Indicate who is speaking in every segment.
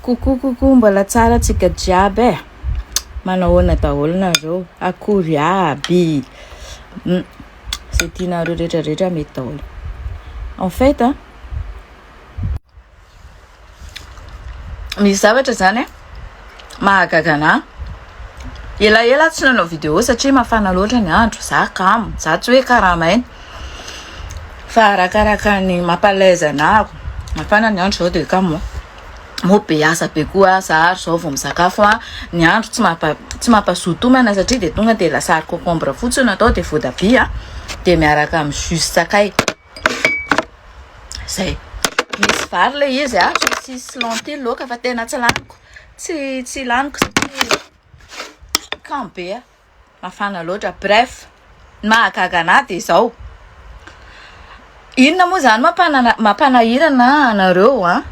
Speaker 1: Coucou, mbola tsara tsika jiaby e. Manahoana daholo nareo, akory aby. Zay tianareo rehetrarehetra mety daholo. En fait, misy zavatra zany mahagaga anahy. Ela tsy nanao vidéo satria mafana loatra ny andro, za kamo, za tsy hoe karaha maina. Fa arakaraka ny mampalaise anahy, mafana ny andro zao de kamo. Mo be asa be koa za zao vao misakafo ny andro tsy mampazoto homana satria de tonga de lasary concombre fotsiny atao de voatabia de miaraka amin'ny jus sakay. Zay. Misy vary le izy tsy lentille loka fa tena tsy laniko. Tsy laniko satria kamo be mafana loatra. Bref, mahagaga anahy de zao. Inona moa zany mampanahirana anareo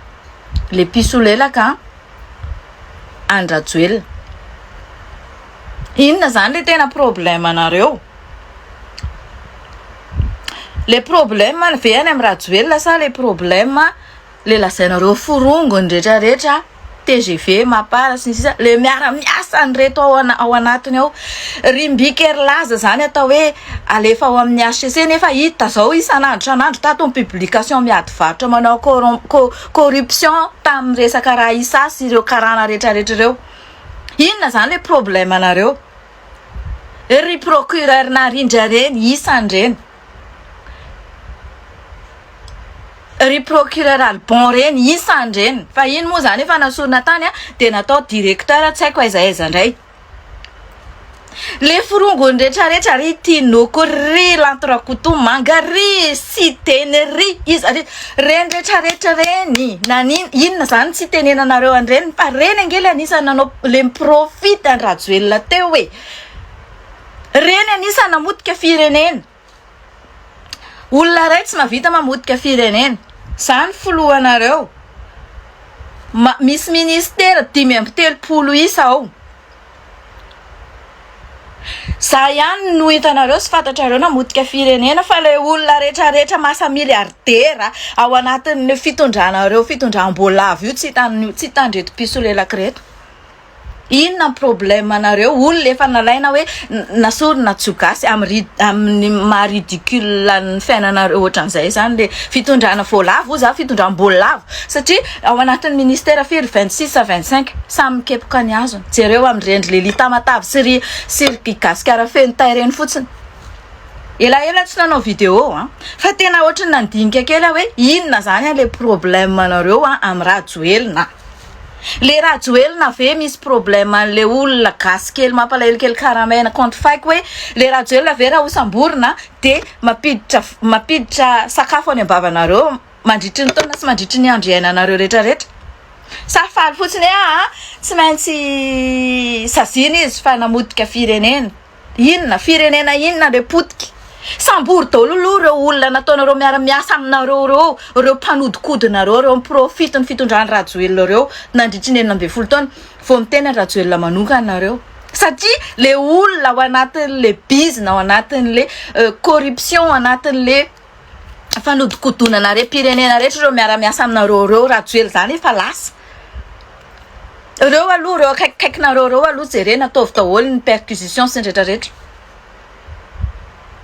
Speaker 1: le piso lelaka andrajoelina. Inona zany le tena problème anareo? Le problème ve any amin'ny rajoelina sa le problème le lazainareo forongony rehetrarehetra TGV mapara sisa le miara-miasa ny reto ao anatiny ao. Rimbiky laza zany atao hoe alefa ao amin'ny HCC nefa hita zao isan'andro tato ny publication miady varotra manao corruption tamin'ny resaka raha isa sy ireo karana rehetrarehetra ireo. Inona zany le problème anareo? Ry procureur narindra reny isan'ireny. Ry procureur Albon reny isan'ireny. Fa iny moa zany efa nasorina tany de natao directeur tsy haiko aiza ndray. Le forongony rehetrarehetra ry Tinoko, ry Lantorakotomanga, ry Siteny, ry izy reny rehetrarehetra reny. Inona zany tsy tenenanareo an'ireny fa reny angely anisany nanao le miprofity an-drajoelina teo hoe. Reny anisany namotika firenena. Olona ray tsy mavita mamotika firenena. Zany filohanareo. Misy ministera 530 isa ao. Za ihany no hitanareo sy fantatrareo namotika firenena fa le olona rehetrarehetra masa miliardera ao anatin'ny fitondram-boalavo io tsy tandreto piso lelaka reto. Inona problème anareo? Olona efa nalaina hoe nasorina tsogasy amin'ny maha-ridicule ny fiainanareo ohatran'izay zany le fitondrana voalavo za fitondram-boalavo satria ao anatin'ny ministera firy 26 à 25 samy mikepoka ny azony. Jereo amin'ny rendry le lita matavy sy ry gasikara feno taireny fotsiny. Ela tsy nanao vidéo fa tena ohatrany nandinika kely hoe inona zany le problème anareo amin'ny rajoelina. Le rajoelina ve misy problème le olona gasy kely mampalahelo karamena contre faiko hoe le rajoelina ve raha osamborina de mampiditra sakafo any ambavanareo mandritry ny taona sy mandritry ny andro iainanareo rehetrarehetra. Safaly fotsiny tsy maintsy sazina izy fa namotika firenena. Inona firenena inona le potika? Sambory daholo ireo olona nataonareo miara-miasa aminareo reo mpanodikodinareo reo miprofity ny fitondrany rajoelina reo nandritry ny 12 taona vao miteny ny rajoelina manokana nareo. Satria le olona ao anatin'le bizina ao anatin'le corruption ao anatin'le fanodikodonana pirenena rehetra reo miara-miasa aminareo reo rajoelina zany efa lasa. Reo aloha reo akaikinareo reo aloha jerena ataovy daholo ny perquisition sy ny rehetrarehetra.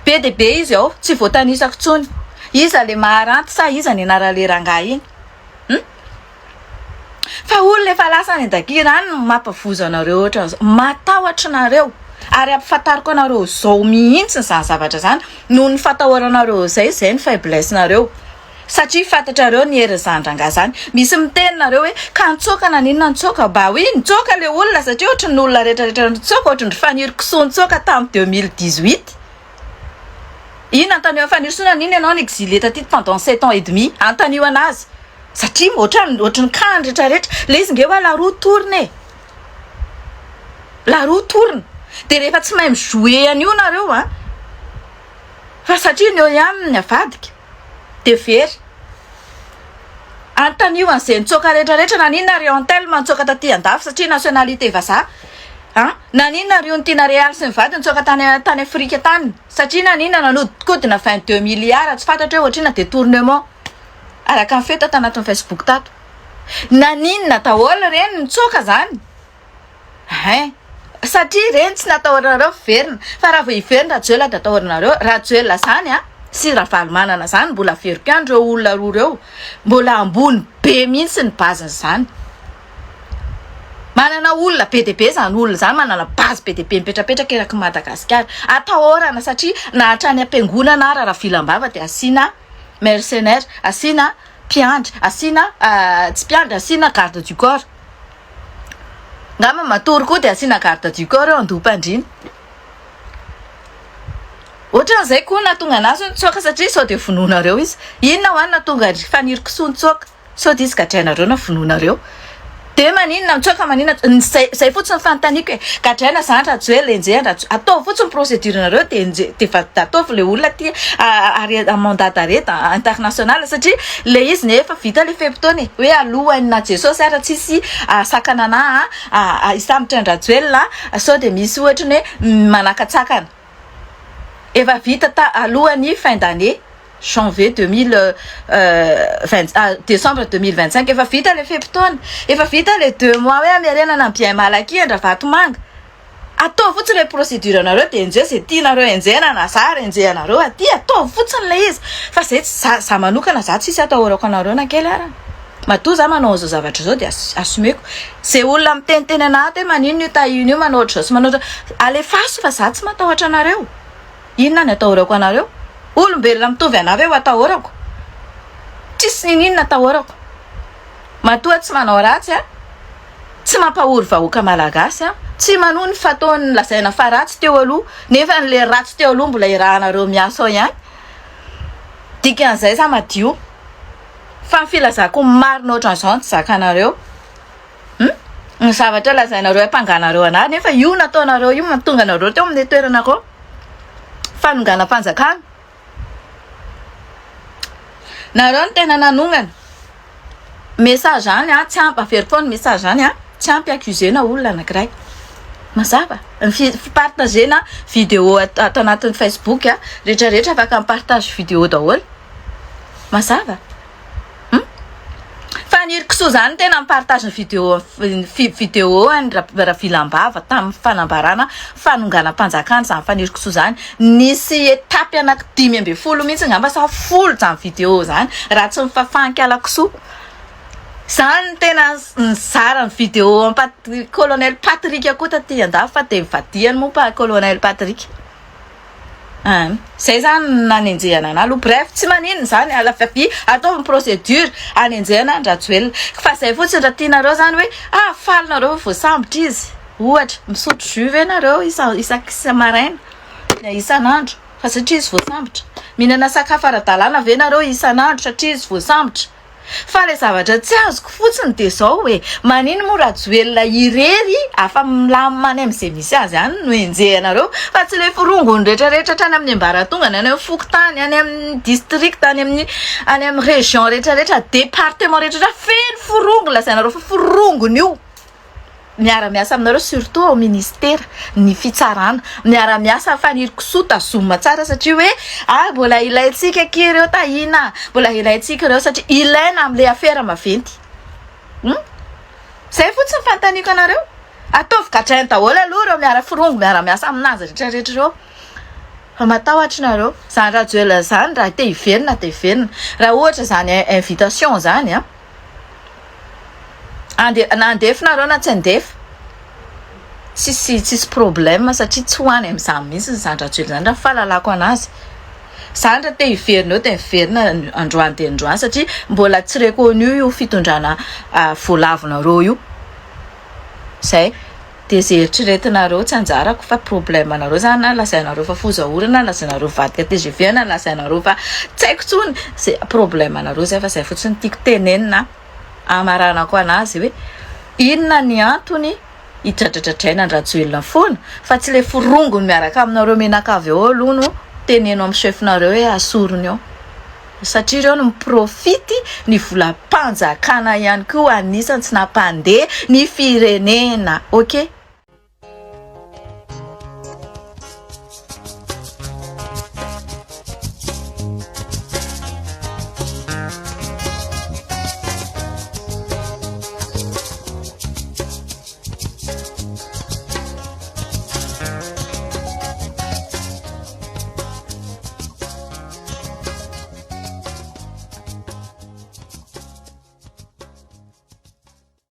Speaker 1: Be de be izy tsy voatanisako tsony. Iza le maharanty sa iza ny anarale rangahy iny? Fa olona efa lasa ny dakirany mampavoza anareo ohatran'izao. Matahotra nareo. Ary ampifantariko anareo zao mihitsy zany zavatra zany noho ny fatahoranareo zay ny faiblesse nareo. Satria fantatrareo ny herin'izany rangahy zany. Misy miteny nareo hoe ka nitsoka na ninona nitsoka ba oui nitsoka le olona satria ohatry ny olona rehetrarehetra nitsoka ohatry ny fanirikisoa nitsoka tamin'ny 2018. Ina antanio fanirisoana niny ianao ny exilé taty pendant 7 ans et demi antanio anazy satria ohatry ny kany rehetrarehetra le izy ngeoa la roue tourne de rehefa tsy mahay mijouer an'io nareo fa satria ny eo ihany ny avadika de very antanio an'izay nitsoka rehetrarehetra na ninona Riantel manitsoka taty andafy satria nationalité vazaha na ninona Rion Tina Real sy ny vady nitsoka tany Afrika tany satria na ninona nanodikodina 22 milliards tsy fantatra hoe ohatrina détournement araka ny feta tanatin'ny Facebook tato. naninona daholo reny mitsoaka zany satria reny tsy natahorareo verina fa raha vao hiverina rajoela da atahornareo rajoela zany sy raha valymanana zany mbola veriko ihany reo olona roa reo mbola ambony be mihitsy ny baziny zany manana olona be dia be zany olona zany manana bazy be dia be mipetrapetraka eraky Madagasikara atahorana satria na hatrany ampiangonana raha filambava dia asina mercenaire asina mpiandry asina tsy mpiandry asina garde du corps ngamba matory koa dia asina garde du corps eo andoam-pandriana ohatran'izay koa natonga anazy nitsoaka satria sao dia vonoanareo izy inona ho any natonga faniriky soa nitsoaka sao dia izy gadrainareo na vonoanareo dia maninona mitsoaka maninona zay fotsiny fanontaniako gadraina zany rajoela enjehana atao fotsiny procédurenareo dia ataovy le olona ty mandat d'arrêt international satria le izy nefa vita le fepitony hoe alohany Jesosy ara tsisy sakanana isambotra andrajoelona sao dia misy ohatra ny hoe manakatsakana efa vita alohany fin d'année janvier décembre 2025 efa vita le fepitony efa vita le 2 mois hoe amiarenana bien malaky andra vatomanga atao fotsiny le procédurenareo dia enjeo zay tianareo enjehana na zara enjehanareo aty atao fotsiny le izy fa zay za manokana za tsisy atahorako anareo na kely arany matoa za manao zao zavatra zao dia assumeko zay olona miteniteny anahy te manino io tahino io manao ohatry zao sy manao alefaso fa za tsy matahotra anareo inona ny atahorako anareo olombelona mitovy anavy ho atahorako tsisy ninina atahorako matoa tsy manao ratsy tsy mampahory vahoaka malagasy tsy manohy ny fataony lazaina fa ratsy teo aloha nefa n'le ratsy teo aloha mbola irahanareo miasa ao ihany dikan'izay za madio fa mifilazako marina ohatran'izao tsy zakanareo ny zavatra lazainareo hampanganareo anahy nefa io nataonareo io matonga anareo teo amin'ny toerana ko fanongana fanjakana nareo ny tena nanongana message any tsy ampy averiko foana message any tsy ampy accusena olona anankiray mazava fipartagena vidéo atao anatin'ny Facebook rehetrarehetra afaka mipartage vidéo daholo mazava faniriky soa zany tena mipartage vidéo any raha filambava tamin'ny fanambarana fanonganam-panjakana zany faniriky soa zany nisy etapy anaky 5 mihitsy ngamba sa 10 zany vidéo zany raha tsy mifafanky alakisoa zany tena nizara ny vidéo colonel Patrick koa taty andafy fa dia mivadiany moa pa colonel Patrick zay zany nanenjehana anahy aloha bref tsy maninona zany alafafi ataovy procédure anenjehana andrajoelona fa zay fotsiny raha tianareo zany hoe falinareo voasambotra izy ohatra misotro jus ve nareo isa maraina isan'andro fa satria izy voasambotra mihinana sakafo ara-dalàna ve nareo isan'andro satria izy voasambotra fa le zavatra tsy azoko fotsiny dia zao hoe manino moa rajoelona irery afa milamany amin'izay misy azy any no enjehanareo fa tsy le firongony rehetrarehetra trany amin'ny ambaratongany any amin'ny fokotany any amin'ny district any amin'ny région rehetrarehetra département rehetrarehetra feno firongo lazainareo fa firongony io miara-miasa aminareo surtout ao ministère ny fitsarana miara-miasa faniriko soa tazomina tsara satria hoe mbola ilaitsika ky reo tahina mbola ilaitsika reo satria ilaina amin'le affaire maventy zay fotsiny fantaniko anareo ataovy gadrainy daholo aloha reo miara firongo miara-miasa aminazy rehetrarehetra reo fa matahotra nareo zany rajoelona zany raha te hiverina raha ohatra zany invitation zany nandefinareo na tsy andefa tsisy problème satria tsy hoany amin'izany mihitsy zany rajoelona zany raha fahalalako anazy zany raha te hiverina eo dia hiverina androany dia androany satria mbola tsy reconnu io fitondrana voalavinareo io zay dia zay eritreretinareo tsy anjarako fa problème anareo zany na lazainareo fa fozaorana lazainareo vadika TGV na lazainareo fa tsy haiko tsony zay problème anareo zay fa zay fotsiny tiako tenenina amaranako anazy hoe inona ny antony hidradradradraina andrajoelona foana fa tsy le firongony miaraka aminareo menakavy eo aloha no teneno amin'ny chefinareo hoe asorony eo satria ireo no miprofity ny volam-panjakana ihany koa anisany tsy nampandeha ny firenena ok